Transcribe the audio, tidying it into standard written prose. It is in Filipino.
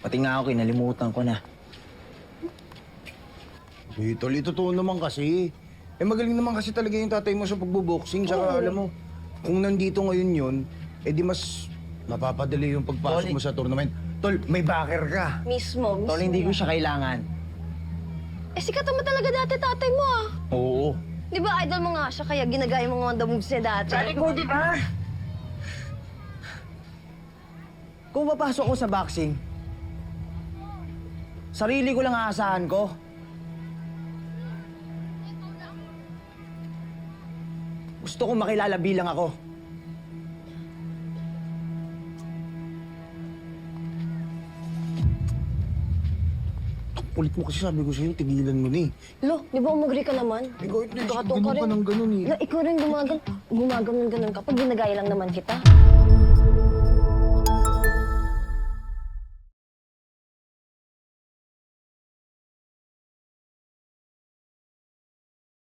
Pati nga ako, kinalimutan ko na. Tol, totoo naman kasi. Magaling naman kasi talaga yung tatay mo sa pagboboxing. Saka alam mo, kung nandito ngayon yun, di mas mapapadali yung pagpasok mo sa tournament. Tol, may backer ka. Mismo. Tol, hindi ko siya kailangan. Sikat naman talaga dati tatay mo ah. Oo. Di ba idol mo nga siya kaya ginagaya mo nga the moves niya dati? Ko, di ba? Kung papasok ko sa boxing, sarili ko lang aasahan ko. Gusto ko makilala bilang ako. Kulit mo kasi sabi ko sa'yo, tigilan mo na eh. Lo, di ba umagri ka naman? Kahit Gato ganun ka ng ganun eh. Na ikaw rin gumaganon ka pag ginagaya lang naman kita.